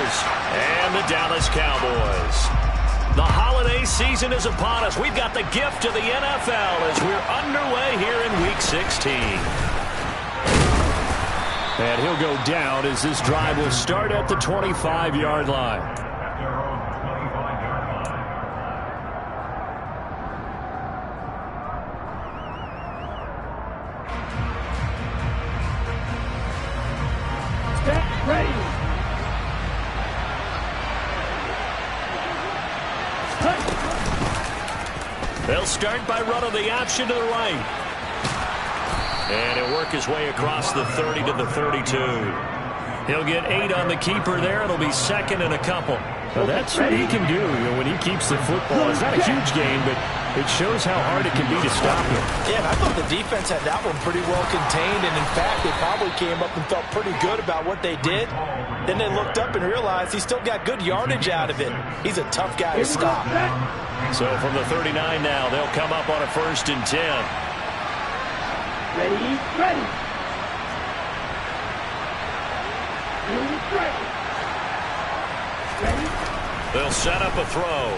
Panthers and the Dallas Cowboys. The holiday season is upon us. We've got the gift of the NFL as we're underway here in Week 16. And he'll go down as this drive will start at the 25-yard line. They'll start by running the option to the right. And he'll work his way across the 30 to the 32. He'll get 8 on the keeper there. It'll be second and a couple. Well, that's what he can do when he keeps the football. It's not a huge gain, but it shows how hard it can be to stop him. Yeah, and I thought the defense had that one pretty well contained. And, in fact, they probably came up and felt pretty good about what they did. Then they looked up and realized he still got good yardage out of it. He's a tough guy to stop. So from the 39 now, they'll come up on a 1st and 10. Ready. They'll set up a throw.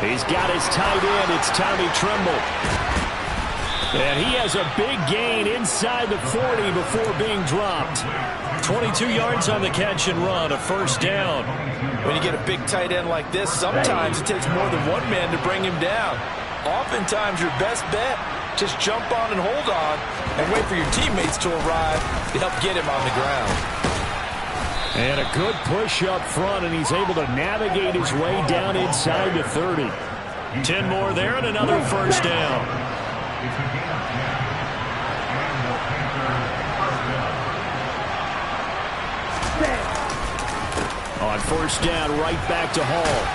He's got his tight end. It's Tommy Tremble. And he has a big gain inside the 40 before being dropped. 22 yards on the catch and run, a 1st down. When you get a big tight end like this, sometimes it takes more than one man to bring him down. Oftentimes your best bet, just jump on and hold on and wait for your teammates to arrive to help get him on the ground. And a good push up front, and he's able to navigate his way down inside the 30. 10 more there and another 1st down. On 1st down, right back to Hall.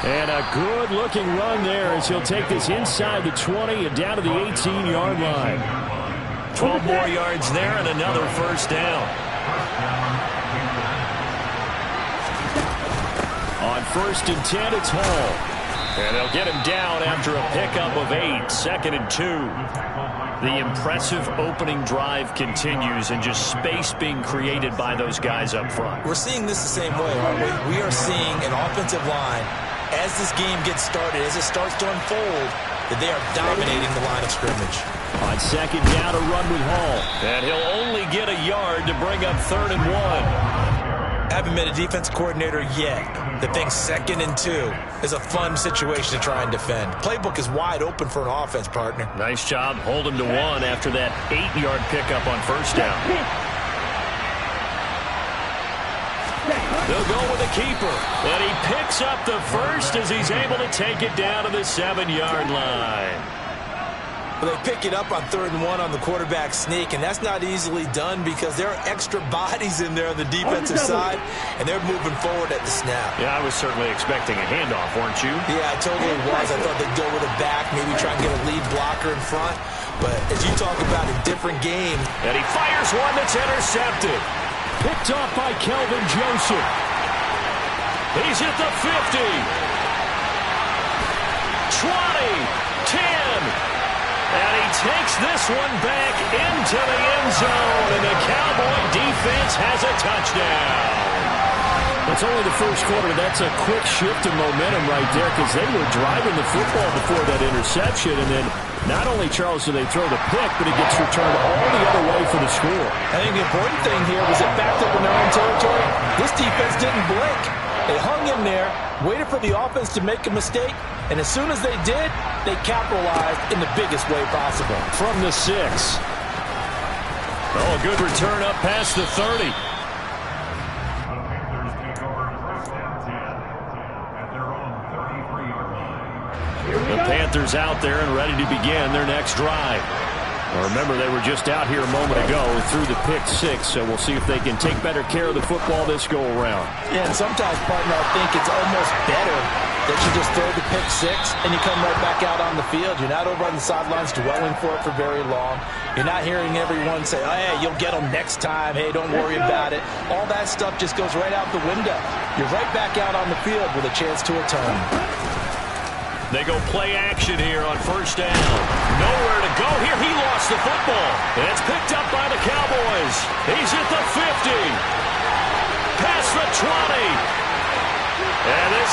And a good-looking run there as he'll take this inside the 20 and down to the 18-yard line. 12 more yards there and another 1st down. On 1st and 10, it's Hall. And they'll get him down after a pickup of 8, 2nd and 2. The impressive opening drive continues and just space being created by those guys up front. We're seeing this the same way, aren't we? We are seeing an offensive line, as this game gets started, as it starts to unfold, that they are dominating the line of scrimmage. On 2nd down, a run with Hall. And he'll only get a yard to bring up 3rd and 1. Haven't met a defense coordinator yet that thinks 2nd and 2 is a fun situation to try and defend. Playbook is wide open for an offense, partner. Nice job. Hold him to 1 after that 8-yard pickup on 1st down. They'll go with a keeper. And he picks up the 1st as he's able to take it down to the 7-yard line. Well, they pick it up on 3rd and 1 on the quarterback sneak, and that's not easily done because there are extra bodies in there on the defensive side, and they're moving forward at the snap. Yeah, I was certainly expecting a handoff, weren't you? Yeah, I totally was. I thought they'd go with a back, maybe try and get a lead blocker in front. But as you talk about a different game. And he fires one that's intercepted. Picked off by Kelvin Joseph. He's at the 50. 20, 10. And he takes this one back into the end zone, and the Cowboy defense has a touchdown. That's only the 1st quarter. That's a quick shift in momentum right there because they were driving the football before that interception, and then not only, Charles, do they throw the pick, but it gets returned all the other way for the score. I think the important thing here was it backed up in their own territory. This defense didn't blink. They hung in there, waited for the offense to make a mistake, and as soon as they did, they capitalized in the biggest way possible. From the 6. Oh, good return up past the 30. The Panthers out there and ready to begin their next drive. Well, remember, they were just out here a moment ago through the pick 6, so we'll see if they can take better care of the football this go-around. Yeah, and sometimes, partner, I think it's almost better that you just throw the pick 6 and you come right back out on the field. You're not over on the sidelines dwelling for it for very long. You're not hearing everyone say, oh, hey, you'll get them next time. Hey, don't worry about it. All that stuff just goes right out the window. You're right back out on the field with a chance to atone. They go play action here on 1st down. Nowhere to go here. He lost the football. And it's picked up by the Cowboys. He's at the 50.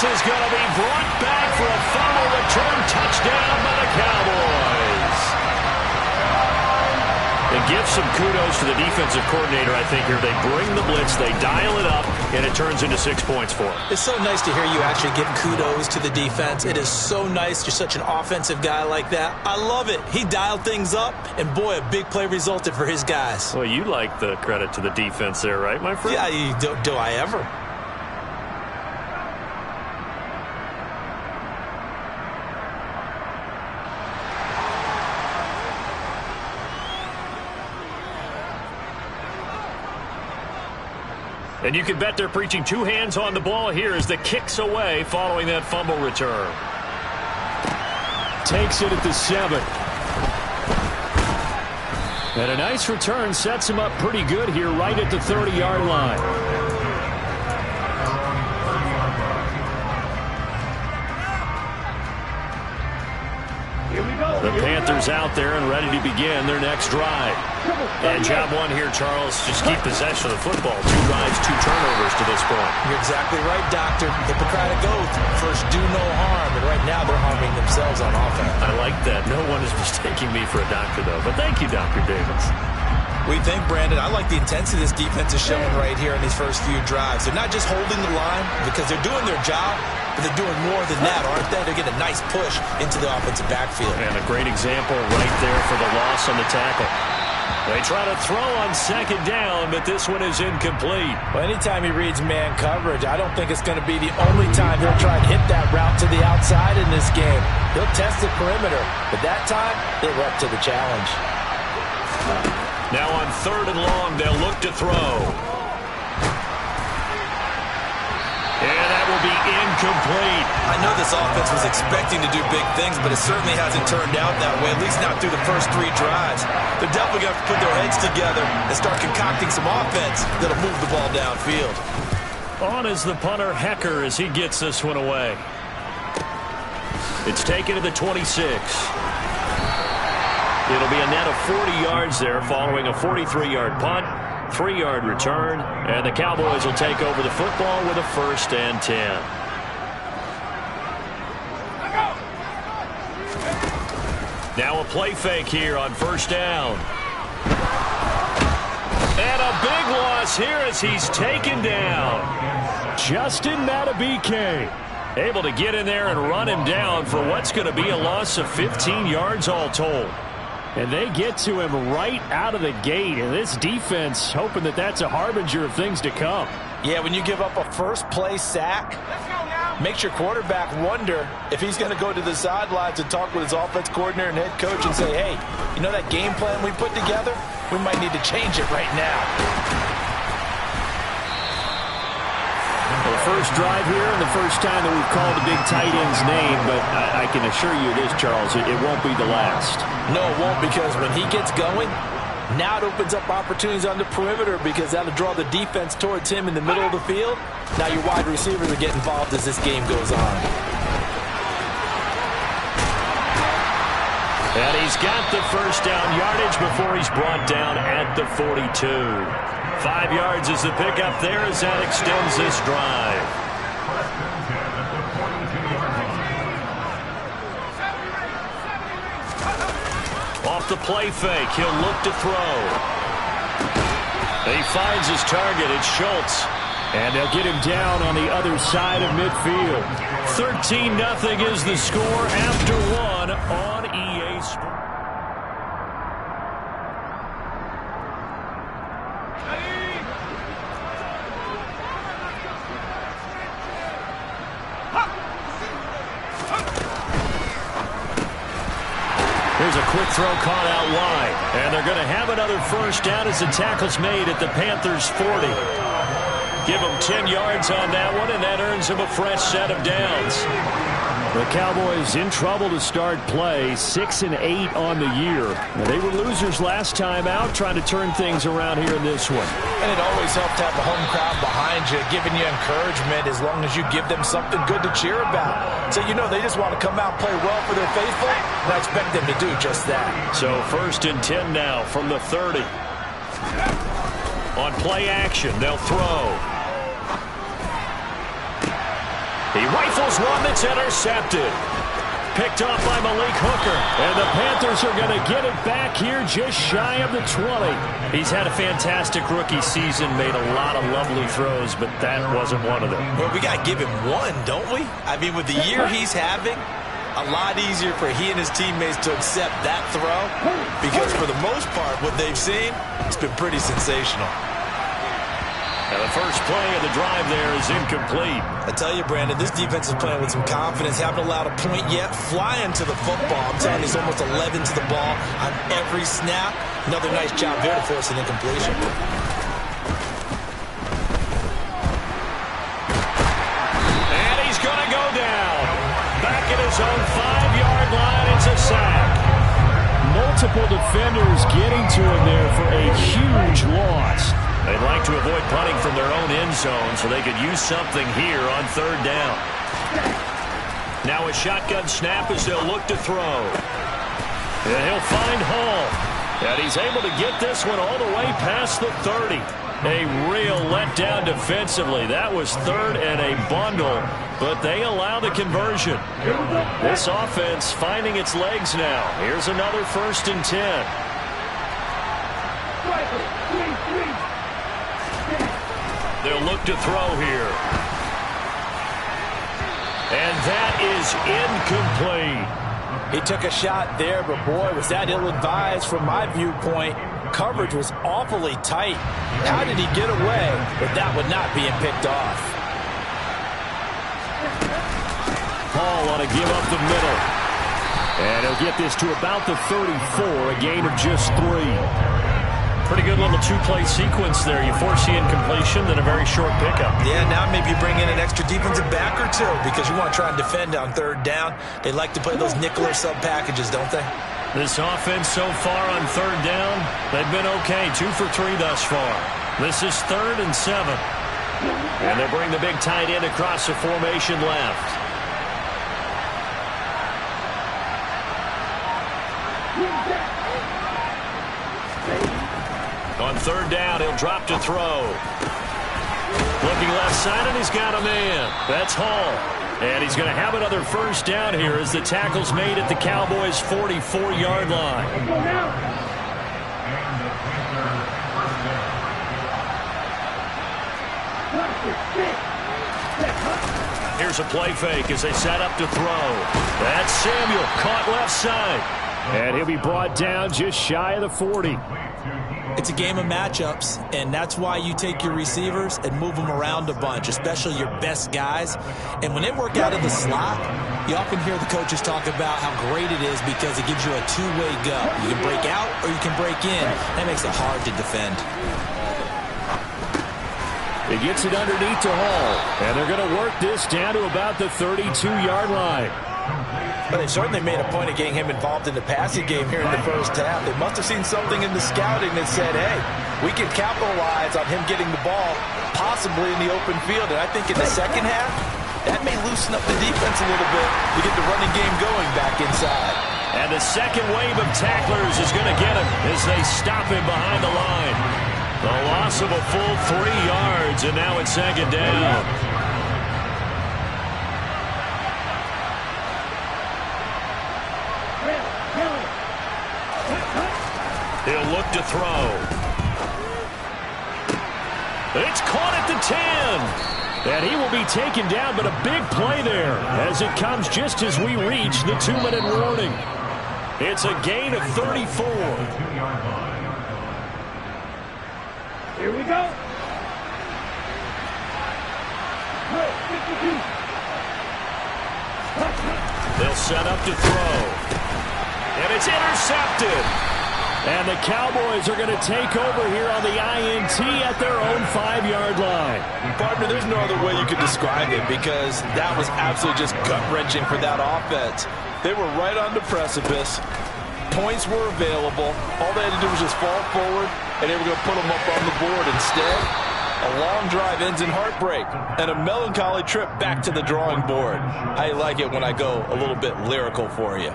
This is going to be brought back for a fumble return touchdown by the Cowboys. And give some kudos to the defensive coordinator, I think, here. They bring the blitz, they dial it up, and it turns into 6 points for them. It's so nice to hear you actually give kudos to the defense. It is so nice. You're such an offensive guy like that. I love it. He dialed things up, and boy, a big play resulted for his guys. Well, you like the credit to the defense there, right, my friend? Yeah, do I ever? And you can bet they're preaching two hands on the ball here as the kick's away following that fumble return. Takes it at the 7. And a nice return sets him up pretty good here right at the 30-yard line. The Panthers out there and ready to begin their next drive. And job one here, Charles, just keep possession of the football. 2 drives, 2 turnovers to this point. You're exactly right, Doctor. Hippocratic oath. First, do no harm. And right now, they're harming themselves on offense. I like that. No one is mistaking me for a doctor, though. But thank you, Dr. Davis. What do you think, Brandon? I like the intensity this defense is showing right here in these first few drives. They're not just holding the line because they're doing their job, but they're doing more than that, aren't they? They're getting a nice push into the offensive backfield. And a great example right there for the loss on the tackle. They try to throw on second down, but this one is incomplete. Well, anytime he reads man coverage, I don't think it's going to be the only time he'll try and hit that route to the outside in this game. He'll test the perimeter, but that time, they were up to the challenge. Now on 3rd and long, they'll look to throw. And that will be incomplete. I know this offense was expecting to do big things, but it certainly hasn't turned out that way, at least not through the first 3 drives. They're definitely going to have to put their heads together and start concocting some offense that'll move the ball downfield. On is the punter, Hecker, as he gets this one away. It's taken to the 26. It'll be a net of 40 yards there following a 43-yard punt, 3-yard return, and the Cowboys will take over the football with a 1st and 10. Now a play fake here on 1st down. And a big loss here as he's taken down. Justin Matabike able to get in there and run him down for what's going to be a loss of 15 yards all told. And they get to him right out of the gate. And this defense hoping that that's a harbinger of things to come. Yeah, when you give up a first-play sack, makes your quarterback wonder if he's going to go to the sidelines and talk with his offense coordinator and head coach and say, hey, you know that game plan we put together? We might need to change it right now. The first drive here and the first time that we've called the big tight end's name, but I can assure you this, Charles, it won't be the last. No, it won't, because when he gets going, now it opens up opportunities on the perimeter because that'll draw the defense towards him in the middle of the field. Now your wide receivers will get involved as this game goes on. And he's got the first down yardage before he's brought down at the 42. 5 yards is the pickup there as that extends this drive. Off the play fake, he'll look to throw. He finds his target, it's Schultz. And they'll get him down on the other side of midfield. 13-0 is the score after 1 on EA Sports. Here's a quick throw caught out wide. And they're going to have another first down as the tackle's made at the Panthers 40. Give them 10 yards on that one, and that earns them a fresh set of downs. The Cowboys in trouble to start play, 6-8 on the year. Now, they were losers last time out, trying to turn things around here in this one. And it always helps to have a home crowd behind you, giving you encouragement as long as you give them something good to cheer about. So, you know, they just want to come out and play well for their faithful, and I expect them to do just that. So 1st and 10 now from the 30. On play action, they'll throw. He rifles one that's intercepted. Picked off by Malik Hooker. And the Panthers are going to get it back here just shy of the 20. He's had a fantastic rookie season, made a lot of lovely throws, but that wasn't one of them. Well, we got to give him one, don't we? I mean, with the year he's having, a lot easier for he and his teammates to accept that throw because for the most part, what they've seen, it's been pretty sensational. And the first play of the drive there is incomplete. I tell you, Brandon, this defense is playing with some confidence. Haven't allowed a point yet. Flying to the football. I'm telling you, it's almost 11 to the ball on every snap. Another nice job there to force an incompletion. And he's going to go down. Back at his own 5-yard line. It's a sack. Multiple defenders getting to him there for a huge loss. They'd like to avoid punting from their own end zone so they could use something here on third down. Now a shotgun snap as they'll look to throw. And he'll find Hall. And he's able to get this one all the way past the 30. A real letdown defensively. That was third and a bundle, but they allow the conversion. This offense finding its legs now. Here's another 1st and 10. They'll look to throw here. And that is incomplete. He took a shot there, but boy, was that ill-advised from my viewpoint. Coverage was awfully tight. How did he get away with that one not being picked off? Hall on a give up the middle. And he'll get this to about the 34, a gain of just 3. Pretty good little 2-play sequence there. You force the incompletion, then a very short pickup. Yeah, now maybe you bring in an extra defensive back or two because you want to try and defend on third down. They like to play those nickel or sub packages, don't they? This offense so far on third down, they've been okay. 2 for 3 thus far. This is 3rd and 7. And they bring the big tight end across the formation left. On third down, he'll drop to throw. Looking left side, and he's got a man. That's Hall. And he's going to have another 1st down here as the tackle's made at the Cowboys' 44-yard line. Here's a play fake as they set up to throw. That's Samuel, caught left side. And he'll be brought down just shy of the 40. It's a game of matchups, and that's why you take your receivers and move them around a bunch, especially your best guys. And when they work out of the slot, you often hear the coaches talk about how great it is because it gives you a two-way go. You can break out or you can break in. That makes it hard to defend. He gets it underneath to Hall, and they're going to work this down to about the 32-yard line. But they've certainly made a point of getting him involved in the passing game here in the first half. They must have seen something in the scouting that said, hey, we can capitalize on him getting the ball possibly in the open field. And I think in the second half, that may loosen up the defense a little bit to get the running game going back inside. And the second wave of tacklers is going to get him as they stop him behind the line. The loss of a full 3 yards, and now it's 2nd down. He'll look to throw. It's caught at the 10. And he will be taken down, but a big play there as it comes just as we reach the 2-minute warning. It's a gain of 34. Here we go. They'll set up to throw. And it's intercepted. And the Cowboys are going to take over here on the INT at their own 5-yard line. Partner, there's no other way you could describe it because that was absolutely just gut-wrenching for that offense. They were right on the precipice. Points were available. All they had to do was just fall forward, and they were going to put them up on the board. Instead, a long drive ends in heartbreak and a melancholy trip back to the drawing board. I like it when I go a little bit lyrical for you.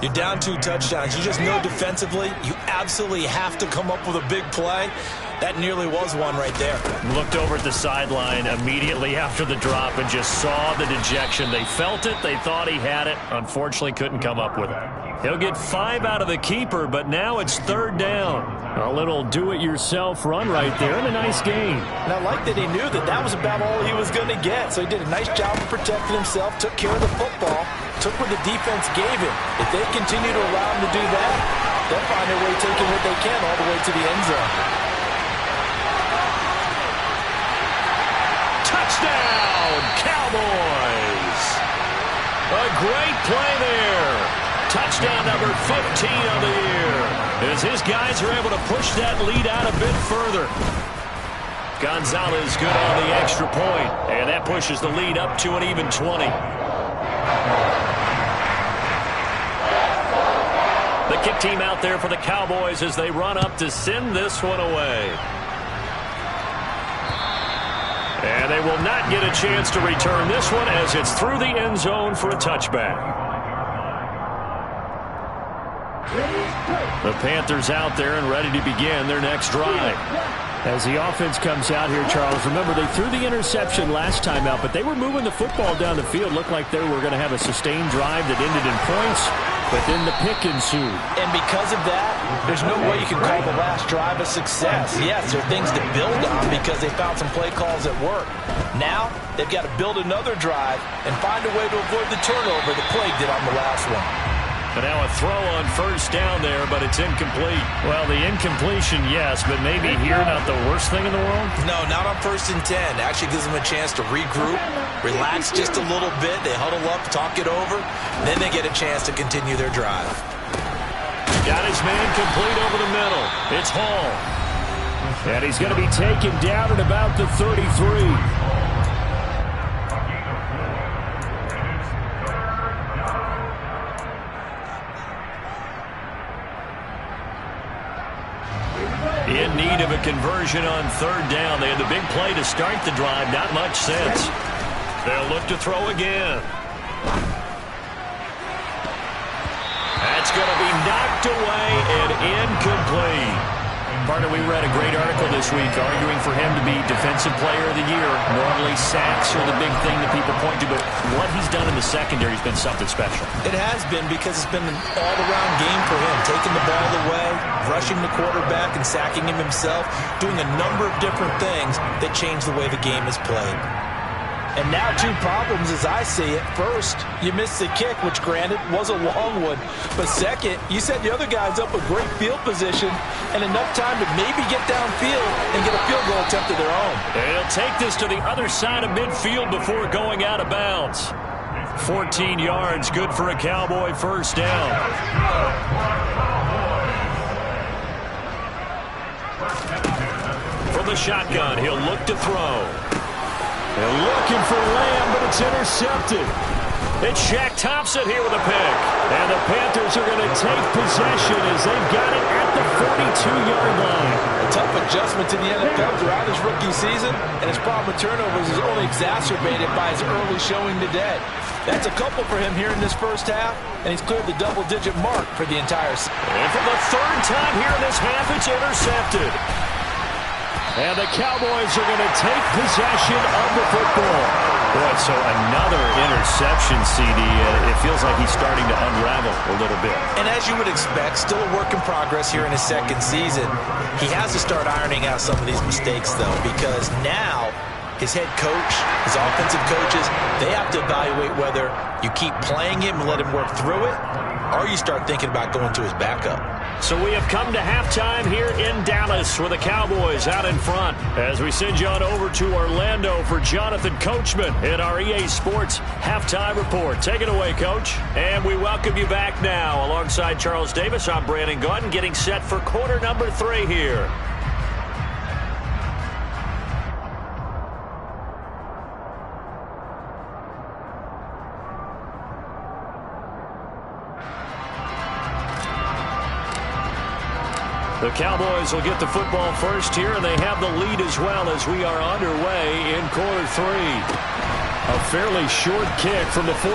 You're down 2 touchdowns. You just know defensively you absolutely have to come up with a big play. That nearly was one right there. Looked over at the sideline immediately after the drop and just saw the dejection. They felt it. They thought he had it. Unfortunately, couldn't come up with it. He'll get 5 out of the keeper, but now it's 3rd down. A little do-it-yourself run right there and a nice gain. And I like that he knew that that was about all he was going to get. So he did a nice job of protecting himself, took care of the football, took what the defense gave him. If they continue to allow him to do that, they'll find their way taking what they can all the way to the end zone. Touchdown, Cowboys! A great play there. Touchdown number 15 of the year. As his guys are able to push that lead out a bit further. Gonzalez good on the extra point, and that pushes the lead up to an even 20. The kick team out there for the Cowboys as they run up to send this one away. And they will not get a chance to return this one as it's through the end zone for a touchback. The Panthers out there and ready to begin their next drive. As the offense comes out here, Charles, remember they threw the interception last time out, but they were moving the football down the field. Looked like they were going to have a sustained drive that ended in points, but then the pick ensued. And because of that, there's no way you can call the last drive a success. Yes, there are things to build on because they found some play calls that work. Now, they've got to build another drive and find a way to avoid the turnover the play did on the last one. And now a throw on 1st down there, but it's incomplete. Well, the incompletion, yes, but maybe here not the worst thing in the world? No, not on 1st and 10. Actually gives them a chance to regroup, relax just a little bit. They huddle up, talk it over. Then they get a chance to continue their drive. Got his man complete over the middle. It's Hall. And he's going to be taken down at about the 33. In need of a conversion on 3rd down. They had the big play to start the drive. Not much sense. They'll look to throw again. That's going to be knocked away and incomplete. Partner, we read a great article this week arguing for him to be Defensive Player of the Year. Normally sacks are the big thing that people point to, but what he's done in the secondary has been something special. It has been because it's been an all-around game for him. Taking the ball away, rushing the quarterback and sacking him himself, doing a number of different things that change the way the game is played. And now 2 problems as I see it. First, you missed the kick, which granted was a long one. But second, you set the other guys up with great field position and enough time to maybe get downfield and get a field goal attempt of their own. They'll take this to the other side of midfield before going out of bounds. 14 yards, good for a Cowboy 1st down. From the shotgun, he'll look to throw. They're looking for Lamb, but it's intercepted. It's Shaq Thompson here with a pick. And the Panthers are going to take possession as they've got it at the 42-yard line. A tough adjustment to the NFL throughout his rookie season, and his problem with turnovers is only exacerbated by his early showing today. That's a couple for him here in this 1st half, and he's cleared the double-digit mark for the entire season. And for the 3rd time here in this half, it's intercepted. And the Cowboys are going to take possession of the football. Boy, so another interception, CD. It feels like he's starting to unravel a little bit. And as you would expect, still a work in progress here in his 2nd season. He has to start ironing out some of these mistakes, though, because now his head coach, his offensive coaches, they have to evaluate whether you keep playing him and let him work through it, or you start thinking about going to his backup. So we have come to halftime here in Dallas with the Cowboys out in front as we send you on over to Orlando for Jonathan Coachman in our EA Sports Halftime Report. Take it away, Coach. And we welcome you back now. Alongside Charles Davis, I'm Brandon Gaudin, getting set for quarter number 3 here. The Cowboys will get the football first here, and they have the lead as well as we are underway in quarter 3. A fairly short kick from the 14.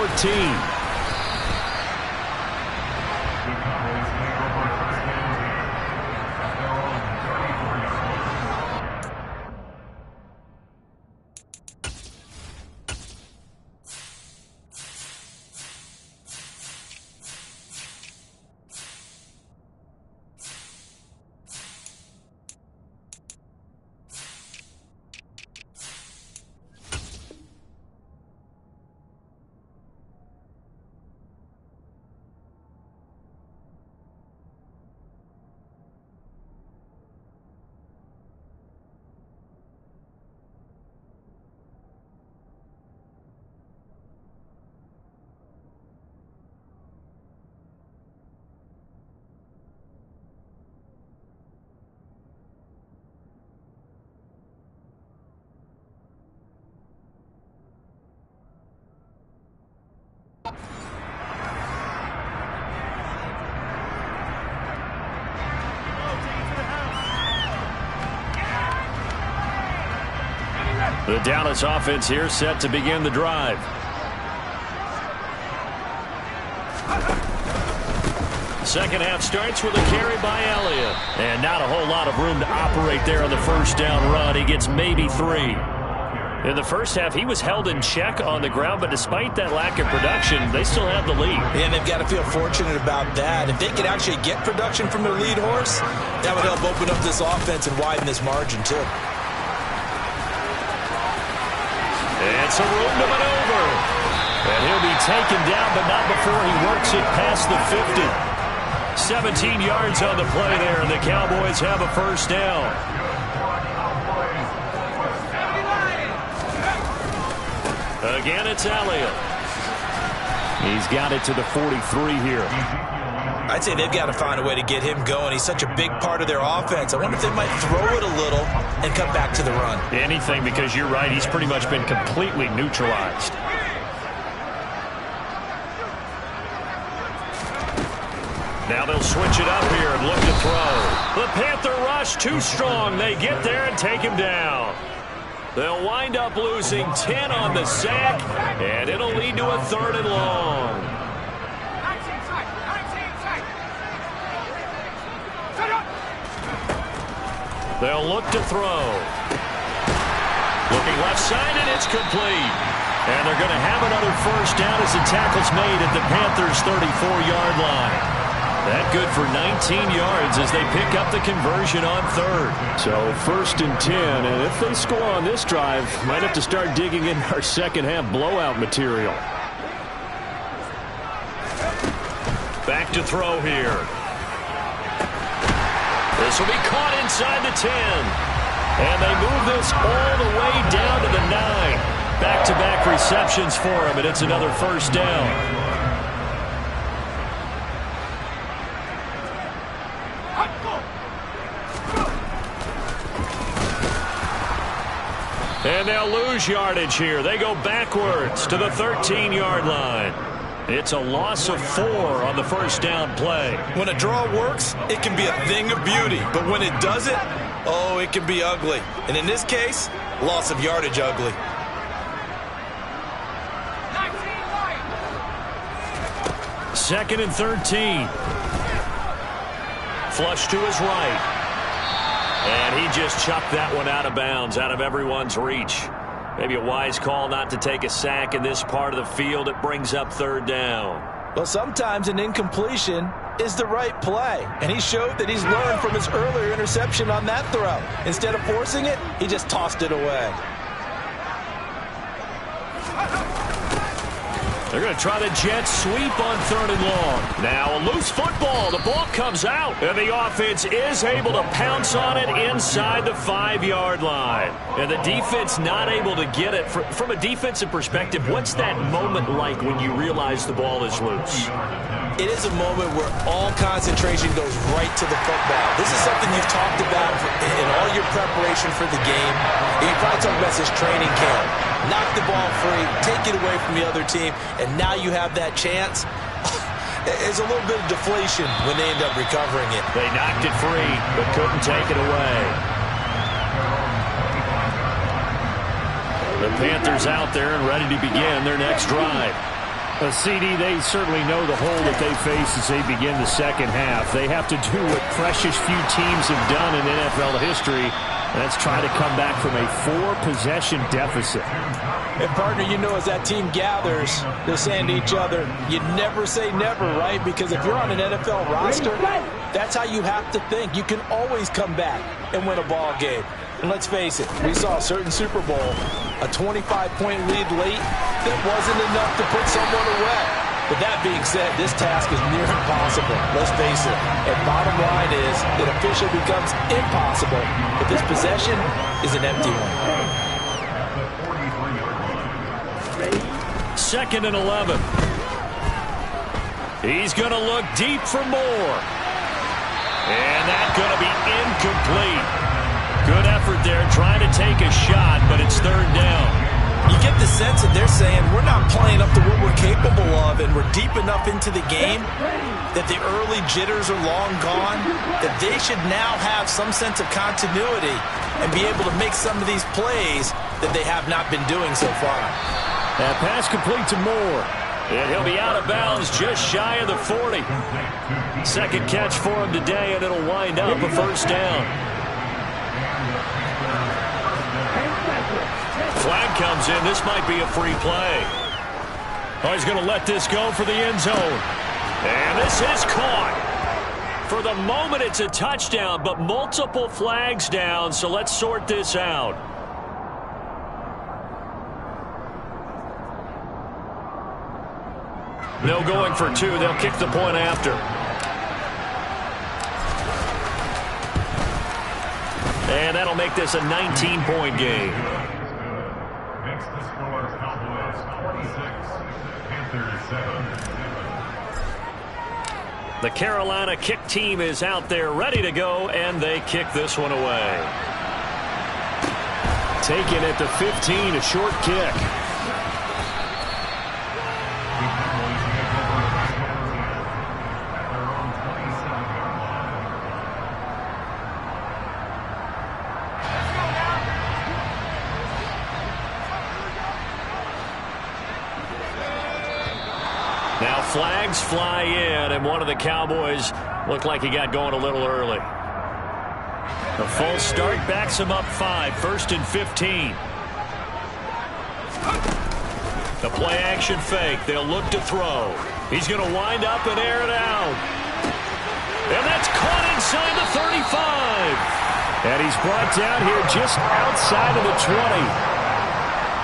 The Dallas offense here set to begin the drive. Second half starts with a carry by Elliott. And not a whole lot of room to operate there on the first down run. He gets maybe 3. In the first half, he was held in check on the ground, but despite that lack of production, they still have the lead. And they've got to feel fortunate about that. If they could actually get production from their lead horse, that would help open up this offense and widen this margin, too. It's a room to maneuver. And he'll be taken down, but not before he works it past the 50. 17 yards on the play there, and the Cowboys have a first down. Again, it's Elliott. He's got it to the 43 here. I'd say they've got to find a way to get him going. He's such a big part of their offense. I wonder if they might throw it a little and come back to the run. Anything, because you're right. He's pretty much been completely neutralized. Now they'll switch it up here and look to throw. The Panther rush too strong. They get there and take him down. They'll wind up losing 10 on the sack, and it'll lead to a 3rd and long. They'll look to throw. Looking left side, and it's complete. And they're going to have another first down as the tackle's made at the Panthers' 34-yard line. That good for 19 yards as they pick up the conversion on 3rd. So 1st and 10, and if they score on this drive, might have to start digging in our second-half blowout material. Back to throw here. This will be caught inside the 10. And they move this all the way down to the 9. Back-to-back receptions for him, and it's another first down. And they'll lose yardage here. They go backwards to the 13-yard line. It's a loss of 4 on the first down play. When a draw works, it can be a thing of beauty. But when it doesn't, oh, it can be ugly. And in this case, loss of yardage ugly. Second and 13. Flush to his right. And he just chucked that one out of bounds, out of everyone's reach. Maybe a wise call not to take a sack in this part of the field. It brings up 3rd down. Well, sometimes an incompletion is the right play. And he showed that he's learned from his earlier interception on that throw. Instead of forcing it, he just tossed it away. They're going to try the jet sweep on 3rd and long. Now a loose football. The ball comes out. And the offense is able to pounce on it inside the 5-yard line. And the defense not able to get it. From a defensive perspective, what's that moment like when you realize the ball is loose? It is a moment where all concentration goes right to the football. This is something you've talked about in all your preparation for the game. You probably talked about this training camp. Knock the ball free, take it away from the other team, and now you have that chance. There's a little bit of deflation when they end up recovering it. They knocked it free, but couldn't take it away. The Panthers out there and ready to begin their next drive. CD, they certainly know the hole that they face as they begin the second half. They have to do what precious few teams have done in NFL history. That's try to come back from a 4-possession deficit. And, partner, you know, as that team gathers, they're saying to each other, you never say never, right? Because if you're on an NFL roster, that's how you have to think. You can always come back and win a ball game. And let's face it, we saw a certain Super Bowl, a 25-point lead late that wasn't enough to put someone away. But that being said, this task is near impossible. Let's face it. And bottom line is, it officially becomes impossible if this possession is an empty one. 2nd and 11. He's going to look deep for more. And that's going to be incomplete. Good effort there trying to take a shot, but it's 3rd down. You get the sense that they're saying we're not playing up to what we're capable of, and we're deep enough into the game that the early jitters are long gone, that they should now have some sense of continuity and be able to make some of these plays that they have not been doing so far. That pass complete to Moore. And he'll be out of bounds just shy of the 40. Second catch for him today, and it'll wind up a first down. Flag comes in. This might be a free play. Oh, he's going to let this go for the end zone. And this is caught. For the moment, it's a touchdown, but multiple flags down, so let's sort this out. No going for two. They'll kick the point after. And that'll make this a 19-point game. Next to score, Cowboys 26, Panthers 7. The Carolina kick team is out there ready to go, and they kick this one away. Taken at the 15, a short kick. Now flags fly in, and one of the Cowboys looked like he got going a little early. A false start backs him up 5, 1st and 15. The play action fake. They'll look to throw. He's going to wind up and air it out. And that's caught inside the 35. And he's brought down here just outside of the 20.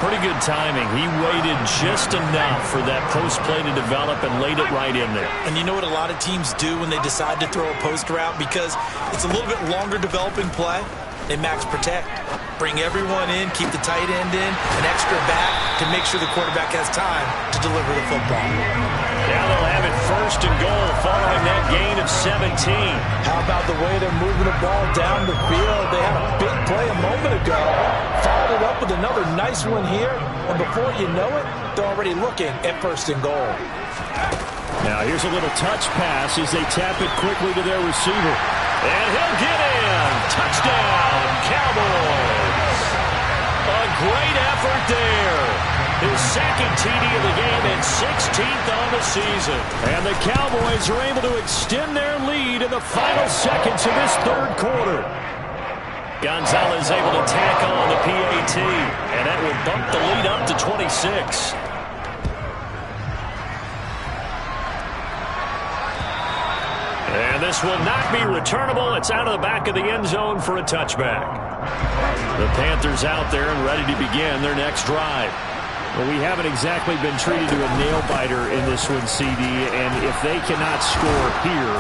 Pretty good timing. He waited just enough for that post play to develop and laid it right in there. And you know what a lot of teams do when they decide to throw a post route? Because it's a little bit longer developing play. They max protect. Bring everyone in, keep the tight end in, an extra back to make sure the quarterback has time to deliver the football. Now they'll have it 1st and goal following that gain of 17. How about the way they're moving the ball down the field? They had a big play a moment ago. Followed it up with another nice one here. And before you know it, they're already looking at 1st and goal. Now here's a little touch pass as they tap it quickly to their receiver. And he'll get in. Touchdown, Cowboys. A great effort there. His second TD of the game and 16th on the season. And the Cowboys are able to extend their lead in the final seconds of this 3rd quarter. Gonzalez able to tack on the PAT, and that will bump the lead up to 26. And this will not be returnable. It's out of the back of the end zone for a touchback. The Panthers out there and ready to begin their next drive. Well, we haven't exactly been treated to a nail-biter in this one, CD, and if they cannot score here,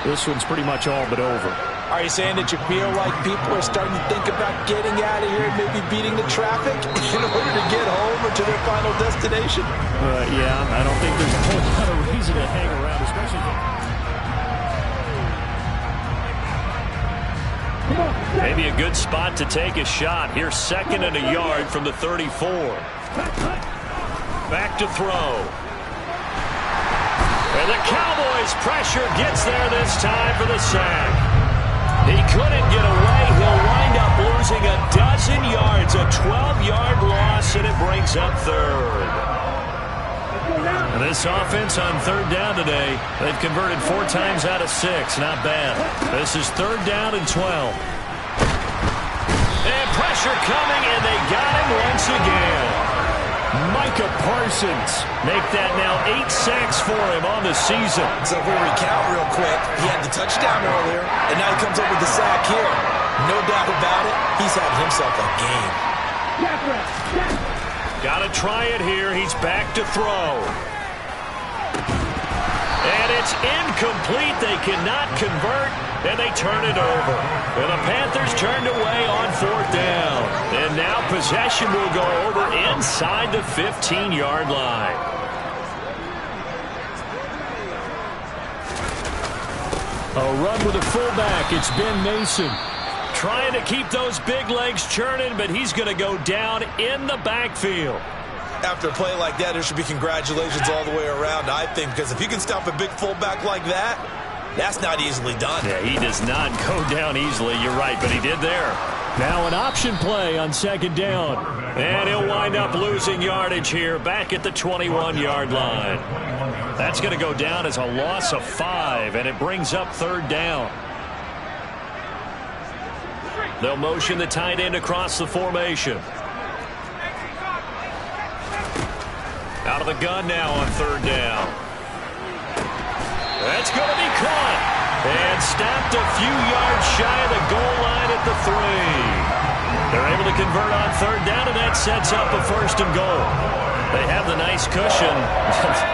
this one's pretty much all but over. Are you saying that you feel like people are starting to think about getting out of here and maybe beating the traffic in order to get home or to their final destination? Yeah, I don't think there's a whole lot of reason to hang around, especially... Maybe a good spot to take a shot. Here's 2nd and a yard from the 34. Back to throw. And the Cowboys' pressure gets there this time for the sack. He couldn't get away. He'll wind up losing a dozen yards, a 12-yard loss, and it brings up 3rd. And this offense on 3rd down today, they've converted 4 times out of 6. Not bad. This is 3rd down and 12. And pressure coming, and they got him once again. Micah Parsons make that now 8 sacks for him on the season. So if we recount real quick, he had the touchdown earlier, and now he comes up with the sack here. No doubt about it, he's had himself a game. Got to try it here. He's back to throw. And it's incomplete. They cannot convert, and they turn it over. And the Panthers turned away on 4th down. And now possession will go over inside the 15-yard line. A run with a fullback. It's Ben Mason. Trying to keep those big legs churning, but he's going to go down in the backfield. After a play like that, there should be congratulations all the way around, I think, because if you can stop a big fullback like that, that's not easily done. Yeah, he does not go down easily. You're right, but he did there. Now an option play on second down. And he'll wind up losing yardage here back at the 21-yard line. That's going to go down as a loss of 5, and it brings up third down. They'll motion the tight end across the formation. Out of the gun now on third down. That's going to be caught. And stopped a few yards shy of the goal line at the 3. They're able to convert on third down, and that sets up a first and goal. They have the nice cushion.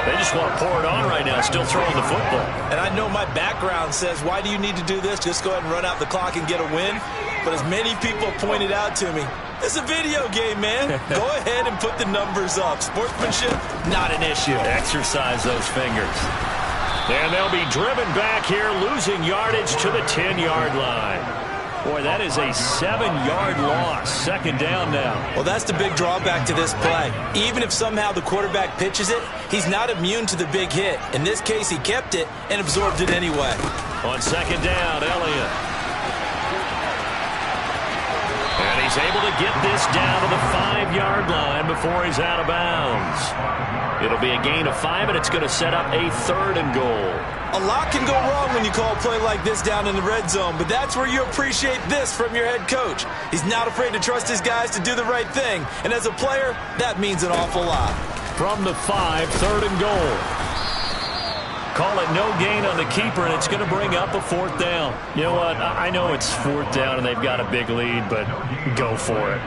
They just want to pour it on right now, still throwing the football. And I know my background says, why do you need to do this? Just go ahead and run out the clock and get a win. But as many people pointed out to me, it's a video game, man. Go ahead and put the numbers up. Sportsmanship, not an issue. Exercise those fingers. And they'll be driven back here, losing yardage to the 10-yard line. Boy, that is a 7-yard loss. Second down now. Well, that's the big drawback to this play. Even if somehow the quarterback pitches it, he's not immune to the big hit. In this case, he kept it and absorbed it anyway. On second down, Elliott. And he's able to get this down to the 5-yard line before he's out of bounds. It'll be a gain of 5, and it's going to set up a third and goal. A lot can go wrong when you call a play like this down in the red zone, but that's where you appreciate this from your head coach. He's not afraid to trust his guys to do the right thing, and as a player, that means an awful lot. From the 5, third and goal. Call it no gain on the keeper, and it's going to bring up a fourth down. You know what? I know it's fourth down, and they've got a big lead, but go for it.